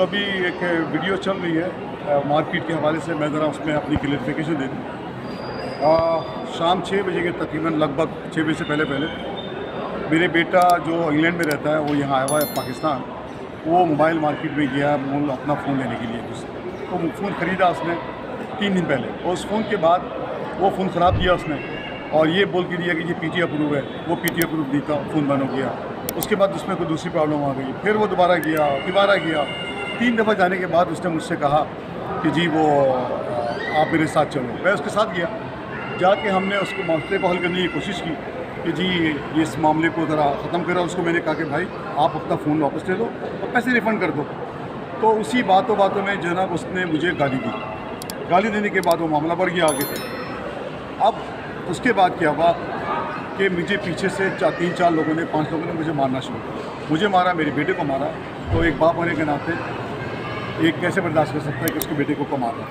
अभी एक वीडियो चल रही है मारपीट के हवाले से, मैं ज़रा उसमें अपनी क्लियरिफिकेशन दे दूँ। शाम 6 बजे के तकरीबन लगभग 6 बजे से पहले मेरे बेटा जो इंग्लैंड में रहता है, वो यहाँ आया हुआ है पाकिस्तान, वो मोबाइल मार्केट में गया अपना फ़ोन लेने के लिए। तो फ़ोन ख़रीदा उसने 3 दिन पहले, और उस फ़ोन के बाद वो फ़ोन ख़राब दिया उसने और ये बोल के दिया कि ये पीटी अप्रूव है। वो पीटी अप्रूव दी था, फ़ोन बंद हो गया। उसके बाद उसमें कोई दूसरी प्रॉब्लम आ गई, फिर वो दोबारा गया 3 दफ़ा जाने के बाद उसने मुझसे कहा कि जी वो आप मेरे साथ चलो। मैं उसके साथ गया, जाके हमने उसको मसले को हल करने की कोशिश की कि जी ये इस मामले को ज़रा ख़त्म करा। उसको मैंने कहा कि भाई आप अपना फ़ोन वापस ले लो और पैसे रिफ़ंड कर दो। तो उसी बातों में जनाब उसने मुझे गाली दी। गाली देने के बाद वो मामला बढ़ गया आगे। अब उसके बाद क्या हुआ कि मुझे पीछे से 3-4 लोगों ने 5 लोगों ने मुझे मारना शुरू किया। मुझे मारा, मेरे बेटे को मारा। तो एक बाप होने के नाते एक कैसे बर्दाश्त कर सकता है कि उसके बेटे को मारा।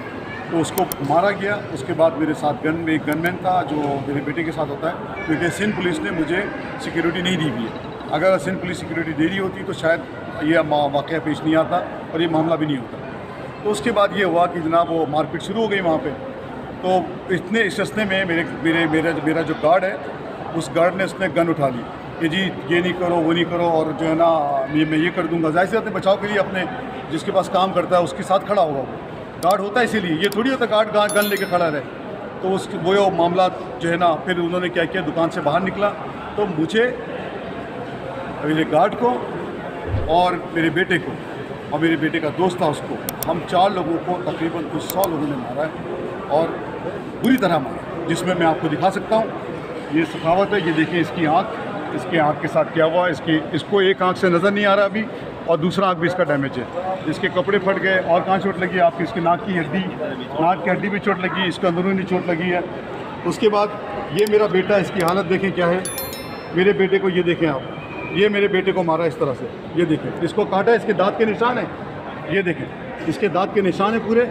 तो उसको मारा गया। उसके बाद मेरे साथ एक गनमैन था जो मेरे बेटे के साथ होता है, क्योंकि सिंध पुलिस ने मुझे सिक्योरिटी नहीं दी हुई है। अगर सिंध पुलिस सिक्योरिटी दे रही होती तो शायद ये वाक़या पेश नहीं आता और ये मामला भी नहीं होता। तो उसके बाद ये हुआ कि जनाब वो मारपीट शुरू हो गई वहाँ पे। तो इस रस्ते में मेरा जो गार्ड है, उस गार्ड ने उसने गन उठा ली कि जी ये नहीं करो, वो नहीं करो, और जो है ना मैं ये कर दूंगा। जाहिर सी अपने बचाव के लिए अपने जिसके पास काम करता है उसके साथ खड़ा होगा। वो गार्ड होता है, इसीलिए ये थोड़ी होता गार्ड गन लेके खड़ा रहे। तो वो मामला जो है ना, फिर उन्होंने क्या किया, दुकान से बाहर निकला तो मुझे, मेरे गार्ड को और मेरे बेटे को और मेरे बेटे का दोस्त था उसको, हम 4 लोगों को तकरीबन कुछ 100 लोगों ने मारा है और बुरी तरह मारा, जिसमें मैं आपको दिखा सकता हूँ। ये सखावत है, ये देखिए इसकी आँख के साथ क्या हुआ। इसको एक आँख से नज़र नहीं आ रहा अभी, और दूसरा आँख भी इसका डैमेज है। इसके कपड़े फट गए। और कहाँ चोट लगी आपकी? इसकी नाक की हड्डी भी चोट लगी, इसको अंदरूनी चोट लगी है। उसके बाद ये मेरा बेटा, इसकी हालत देखें क्या है। मेरे बेटे को ये देखें आप, ये मेरे बेटे को मारा इस तरह से, ये देखें, इसको काटा, इसके दांत के निशान है, ये देखें, इसके दांत के निशान है पूरे।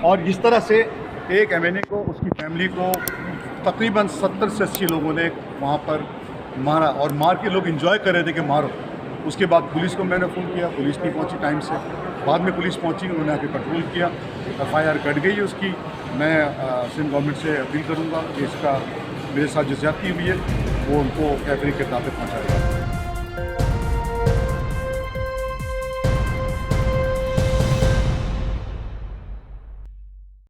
और इस तरह से एक एमएनए को, उसकी फैमिली को तकरीबन 70 से 80 लोगों ने वहाँ पर मारा, और मार के लोग एंजॉय कर रहे थे कि मारो। उसके बाद पुलिस को मैंने फ़ोन किया, पुलिस नहीं पहुंची टाइम से। बाद में पुलिस पहुंची, उन्होंने आके कंट्रोल किया, एफआईआर कट गई है उसकी। मैं सिंध गवर्नमेंट से अपील करूंगा कि इसका मेरे साथ जो ज़्यादती हुई है वो उनको कैफरी के दावे पहुँचाएगा।